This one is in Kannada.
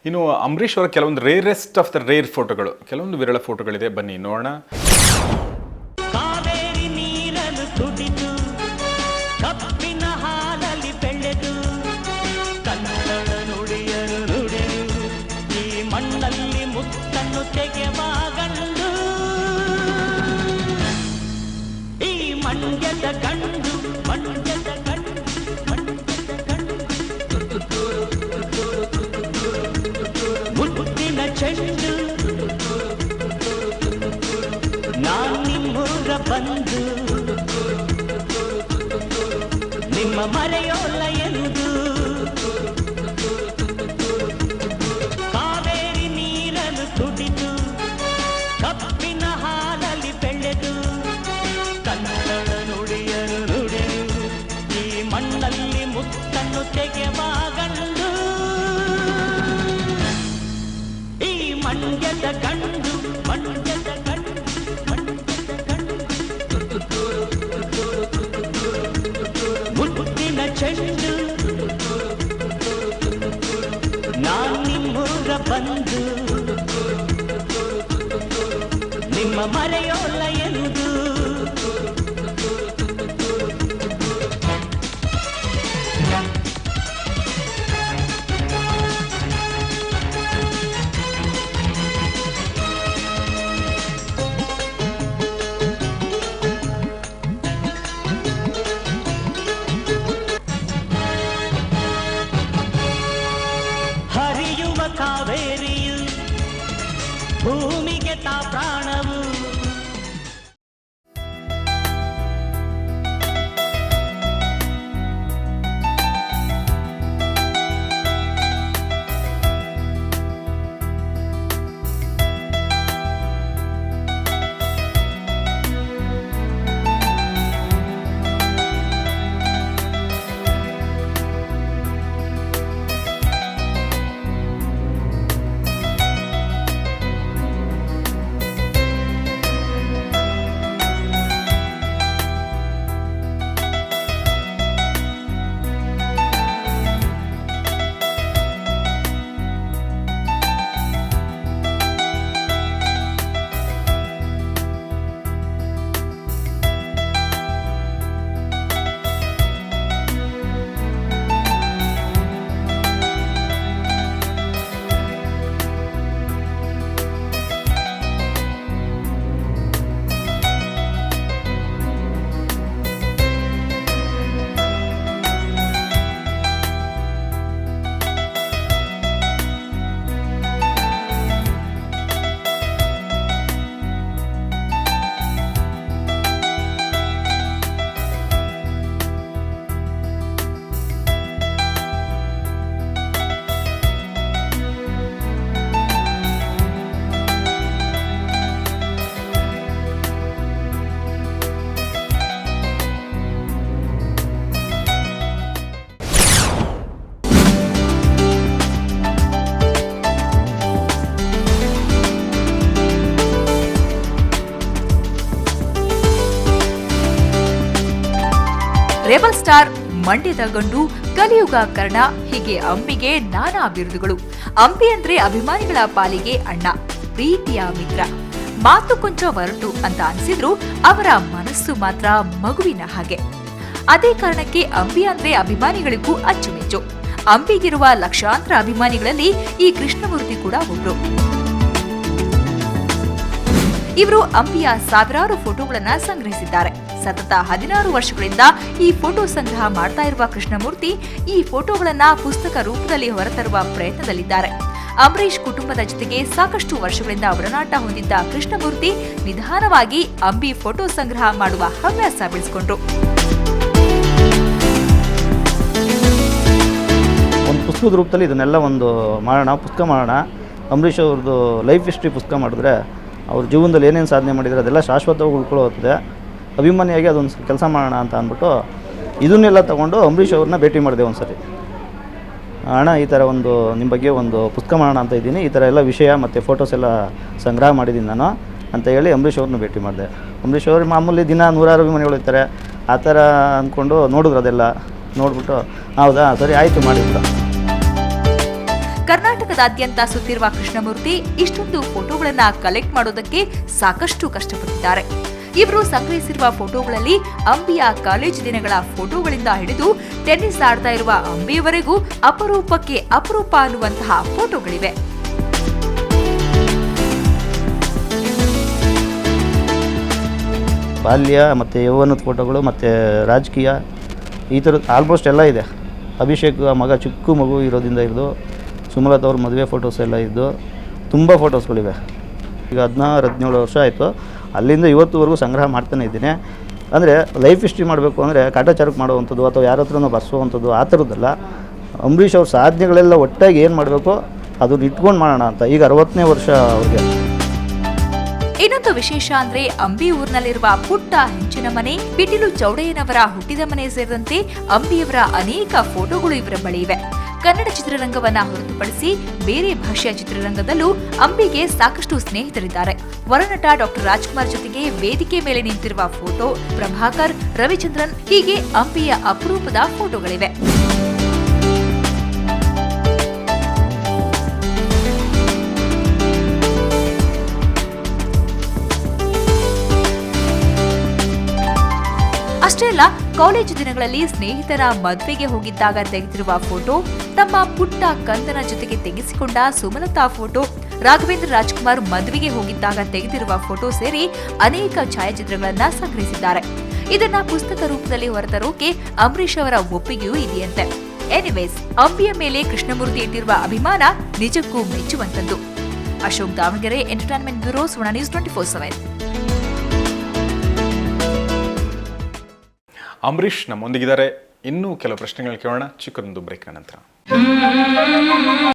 ಇನ್ನು ಅಂಬರೀಷ್ ಅವರ ಕೆಲವೊಂದು ರೇರೆಸ್ಟ್ ಆಫ್ ದ ರೇರ್ ಫೋಟೋಗಳು, ಕೆಲವೊಂದು ವಿರಳ ಫೋಟೋಗಳಿದೆ, ಬನ್ನಿ ನೋಡೋಣ. ಕಾವೇರಿ ನೀರನ್ನು ಕುಡಿದು ಕಪ್ಪಿನ ಹಾಲಲ್ಲಿ ಬೆಳೆದು ಕನ್ನಡ ನುಡಿಯರು ನುಡಿದು ಈ ಮಣ್ಣಲ್ಲಿ ಮುತ್ತನ್ನು ತೆಗೆವ ಗಂಡು, ಈ ಮಂಡ್ಯದ ಗಂಡು, ಮಂಡ್ಯದ ಗಂಡು, ಮಂಡ್ಯದ ಗಂಡು, ಮುತ್ತಿನ ಚೆಂಡು, ನಾನ್ ನಿಮ್ಮೂರ ಬಂದು ನಿಮ್ಮ ಮರೆಯೋಲ್ಲ ಎಂದು, ಕಾವೇರಿ ನೀರನ್ನು ಕುಡಿದು ಕಪ್ಪಿನ ಹಾಲಲ್ಲಿ ಬೆಳೆದು ಕನ್ನಡ ನುಡಿಯರು ನುಡಿದು ಈ ಮಣ್ಣಲ್ಲಿ ಮುತ್ತನ್ನು ತೆಗೆವ ಗಂಡು, ಈ ಮಂಡ್ಯದ ಗಂಡು, ಮಂಡ್ಯದ ಗಂಡು, ಮಂಡ್ಯದ ಗಂಡು, ಮುತ್ತಿನ ಚೆಂಡು, ನಾನ್ ನಿಮ್ಮೂರ ಬಂದು ನಿಮ್ಮ ಮರೆಯೋಲ್ಲ ಎಂದು. ಹರಿಯುವ ಕಾವೇರಿಯು ಭೂಮಿಗೆ ತಾ ಪ್ರಾಣವು, ರೆಬಲ್ ಸ್ಟಾರ್, ಮಂಡ್ಯದ ಗಂಡು, ಕಲಿಯುಗ ಕರ್ಣ, ಹೀಗೆ ಅಂಬಿಗೆ ನಾನಾ ಬಿರುದುಗಳು. ಅಂಬಿ ಅಂದ್ರೆ ಅಭಿಮಾನಿಗಳ ಪಾಲಿಗೆ ಅಣ್ಣ, ಪ್ರೀತಿಯ ಮಿತ್ರ. ಮಾತು ಕೊಂಚ ಹೊರಟು ಅಂತ ಅನ್ಸಿದ್ರು ಅವರ ಮನಸ್ಸು ಮಾತ್ರ ಮಗುವಿನ ಹಾಗೆ. ಅದೇ ಕಾರಣಕ್ಕೆ ಅಂಬಿ ಅಂದ್ರೆ ಅಭಿಮಾನಿಗಳಿಗೂ ಅಚ್ಚುಮೆಚ್ಚು. ಅಂಬಿಗಿರುವ ಲಕ್ಷಾಂತರ ಅಭಿಮಾನಿಗಳಲ್ಲಿ ಈ ಕೃಷ್ಣಮೂರ್ತಿ ಕೂಡ ಒಬ್ರು. ಇವರು ಅಂಬಿಯ ಸಾವಿರಾರು ಫೋಟೋಗಳನ್ನ ಸಂಗ್ರಹಿಸಿದ್ದಾರೆ. ಸತತ 16 ವರ್ಷಗಳಿಂದ ಈ ಫೋಟೋ ಸಂಗ್ರಹ ಮಾಡ್ತಾ ಇರುವ ಕೃಷ್ಣಮೂರ್ತಿ ಈ ಫೋಟೋಗಳನ್ನ ಪುಸ್ತಕ ರೂಪದಲ್ಲಿ ಹೊರತರುವ ಪ್ರಯತ್ನದಲ್ಲಿದ್ದಾರೆ. ಅಂಬರೀಷ್ ಕುಟುಂಬದ ಜೊತೆಗೆ ಸಾಕಷ್ಟು ವರ್ಷಗಳಿಂದ ಒಡನಾಟ ಹೊಂದಿದ್ದ ಕೃಷ್ಣಮೂರ್ತಿ ನಿಧಾನವಾಗಿ ಅಂಬಿ ಫೋಟೋ ಸಂಗ್ರಹ ಮಾಡುವ ಹವ್ಯಾಸ ಬೆಳೆಸಿಕೊಂಡ್ರು. ಒಂದು ಪುಸ್ತಕದ ರೂಪದಲ್ಲಿ ಇದನ್ನೆಲ್ಲ ಒಂದು ಮಾಡೋಣ, ಪುಸ್ತಕ ಮಾಡೋಣ. ಅಂಬರೀಷ್ ಅವ್ರದ್ದು ಲೈಫ್ ಹಿಸ್ಟ್ರಿ ಪುಸ್ತಕ ಮಾಡಿದ್ರೆ ಅವ್ರ ಜೀವನದಲ್ಲಿ ಏನೇನು ಸಾಧನೆ ಮಾಡಿದರೆ ಅದೆಲ್ಲ ಶಾಶ್ವತವಾಗಿ ಉಳ್ಕೊಳ್ಳುತ್ತದೆ. ಅಭಿಮಾನಿಯಾಗಿ ಅದೊಂದು ಕೆಲಸ ಮಾಡೋಣ ಅಂತ ಅಂದ್ಬಿಟ್ಟು ಇದನ್ನೆಲ್ಲ ತೊಗೊಂಡು ಅಂಬರೀಷ್ ಅವ್ರನ್ನ ಭೇಟಿ ಮಾಡಿದೆ ಒಂದು ಸರಿ. ಅಣ್ಣ, ಈ ಥರ ಒಂದು ನಿಮ್ಮ ಬಗ್ಗೆ ಒಂದು ಪುಸ್ತಕ ಮಾಡೋಣ ಅಂತ ಇದ್ದೀನಿ, ಈ ಥರ ಎಲ್ಲ ವಿಷಯ ಮತ್ತು ಫೋಟೋಸ್ ಎಲ್ಲ ಸಂಗ್ರಹ ಮಾಡಿದ್ದೀನಿ ನಾನು ಅಂತ ಹೇಳಿ ಅಂಬರೀಷ್ ಅವ್ರನ್ನ ಭೇಟಿ ಮಾಡಿದೆ. ಅಂಬರೀಷ್ ಅವ್ರು ಮಾಮೂಲಿ ದಿನ ನೂರಾರು ಅಭಿಮಾನಿಗಳು ಇರ್ತಾರೆ, ಆ ಥರ ಅಂದ್ಕೊಂಡು ನೋಡಿದ್ರು. ಅದೆಲ್ಲ ನೋಡಿಬಿಟ್ಟು ಹೌದಾ ಸರಿ ಆಯಿತು ಮಾಡಿಬಿಟ್ಟು. ಕರ್ನಾಟಕದಾದ್ಯಂತ ಸುತ್ತಿರುವ ಕೃಷ್ಣಮೂರ್ತಿ ಇಷ್ಟೊಂದು ಫೋಟೋಗಳನ್ನ ಕಲೆಕ್ಟ್ ಮಾಡೋದಕ್ಕೆ ಸಾಕಷ್ಟು ಕಷ್ಟಪಟ್ಟಿದ್ದಾರೆ. ಇವರು ಸಂಗ್ರಹಿಸಿರುವ ಫೋಟೋಗಳಲ್ಲಿ ಅಂಬಿಯ ಕಾಲೇಜು ದಿನಗಳ ಫೋಟೋಗಳಿಂದ ಹಿಡಿದು ಟೆನ್ನಿಸ್ ಆಡ್ತಾ ಇರುವ ಅಂಬಿಯವರೆಗೂ ಅಪರೂಪಕ್ಕೆ ಅಪರೂಪ ಅನ್ನುವಂತಹ ಫೋಟೋಗಳಿವೆ. ಬಾಲ್ಯ ಮತ್ತು ಯೌವನದ ಫೋಟೋಗಳು ಮತ್ತು ರಾಜಕೀಯ ಈ ಥರದ್ದು ಆಲ್ಮೋಸ್ಟ್ ಎಲ್ಲ ಇದೆ. ಅಭಿಷೇಕ್ ಮಗ ಚಿಕ್ಕ ಮಗು ಇರೋದ್ರಿಂದ ಹಿಡಿದು ಸುಮಲತಾ ಅವ್ರ ಮದುವೆ ಫೋಟೋಸ್ ಎಲ್ಲ ಇದ್ದು ತುಂಬ ಫೋಟೋಸ್ಗಳಿವೆ. ಈಗ 16-17 ವರ್ಷ ಆಯಿತು, ಅಲ್ಲಿಂದ ಇವತ್ತುವರೆಗೂ ಸಂಗ್ರಹ ಮಾಡ್ತಾನೆ ಇದ್ದೀನಿ. ಅಂದರೆ ಲೈಫ್ ಹಿಸ್ಟ್ರಿ ಮಾಡಬೇಕು ಅಂದರೆ ಕಾಟಾಚಾರಕ್ಕೆ ಮಾಡುವಂಥದ್ದು ಅಥವಾ ಯಾರ ಹತ್ರನೂ ಬರ್ಸುವಂಥದ್ದು ಆ ಥರದ್ದಲ್ಲ. ಅಂಬರೀಷ್ ಅವ್ರ ಸಾಧನೆಗಳೆಲ್ಲ ಒಟ್ಟಾಗಿ ಏನು ಮಾಡಬೇಕು ಅದನ್ನ ಇಟ್ಕೊಂಡು ಮಾಡೋಣ ಅಂತ. ಈಗ 60ನೇ ವರ್ಷ ಅವ್ರಿಗೆ. ಇನ್ನೊಂದು ವಿಶೇಷ ಅಂದ್ರೆ ಅಂಬಿ ಊರಿನಲ್ಲಿರುವ ಪುಟ್ಟ ಹೆಂಚಿನ ಮನೆ, ಪಿಟೀಲು ಚೌಡಯ್ಯನವರ ಹುಟ್ಟಿದ ಮನೆ ಸೇರಿದಂತೆ ಅಂಬಿಯವರ ಅನೇಕ ಫೋಟೋಗಳು ಇವರ ಬಳಿ ಇವೆ. ಕನ್ನಡ ಚಿತ್ರರಂಗವನ್ನ ಹೊರತುಪಡಿಸಿ ಬೇರೆ ಭಾಷೆಯ ಚಿತ್ರರಂಗದಲ್ಲೂ ಅಂಬಿಗೆ ಸಾಕಷ್ಟು ಸ್ನೇಹಿತರಿದ್ದಾರೆ. ವರನಟ ಡಾಕ್ಟರ್ ರಾಜ್ಕುಮಾರ್ ಜೊತೆಗೆ ವೇದಿಕೆ ಮೇಲೆ ನಿಂತಿರುವ ಫೋಟೋ, ಪ್ರಭಾಕರ್, ರವಿಚಂದ್ರನ್ ಹೀಗೆ ಅಂಬಿಯ ಅಪರೂಪದ ಫೋಟೋಗಳಿವೆ. ಅಷ್ಟೇ ಅಲ್ಲ, ಕಾಲೇಜು ದಿನಗಳಲ್ಲಿ ಸ್ನೇಹಿತರ ಮದುವೆಗೆ ಹೋಗಿದ್ದಾಗ ತೆಗೆದಿರುವ ಫೋಟೋ, ತಮ್ಮ ಪುಟ್ಟ ಕಂದನ ಜೊತೆಗೆ ತೆಗೆಸಿಕೊಂಡ ಸುಮಲತಾ ಫೋಟೋ, ರಾಘವೇಂದ್ರ ರಾಜ್ಕುಮಾರ್ ಮದುವೆಗೆ ಹೋಗಿದ್ದಾಗ ತೆಗೆದಿರುವ ಫೋಟೋ ಸೇರಿ ಅನೇಕ ಛಾಯಾಚಿತ್ರಗಳನ್ನ ಸಂಗ್ರಹಿಸಿದ್ದಾರೆ. ಇದನ್ನ ಪುಸ್ತಕ ರೂಪದಲ್ಲಿ ಹೊರತರೋಕೆ ಅಂಬರೀಷ್ ಅವರ ಒಪ್ಪಿಗೆಯೂ ಇದೆಯಂತೆ. ಎನಿವೇಸ್, ಅಂಬಿಯ ಮೇಲೆ ಕೃಷ್ಣಮೂರ್ತಿ ಇಟ್ಟಿರುವ ಅಭಿಮಾನ ನಿಜಕ್ಕೂ ಮೆಚ್ಚುವಂತದ್ದು. ಅಶೋಕ್ ದಾವಣಗೆರೆ, ಎಂಟರ್ಟೈನ್ಮೆಂಟ್ ಬ್ಯೂರೋ, ಸುವರ್ಣ ನ್ಯೂಸ್ 24/7. ಅಂಬರೀಷ್ ನಮ್ಮೊಂದಿಗಿದ್ದಾರೆ. ಇನ್ನೂ ಕೆಲವು ಪ್ರಶ್ನೆಗಳು ಕೇಳೋಣ ಚಿಕ್ಕದೊಂದು ಬ್ರೇಕ್ನ ನಂತರ.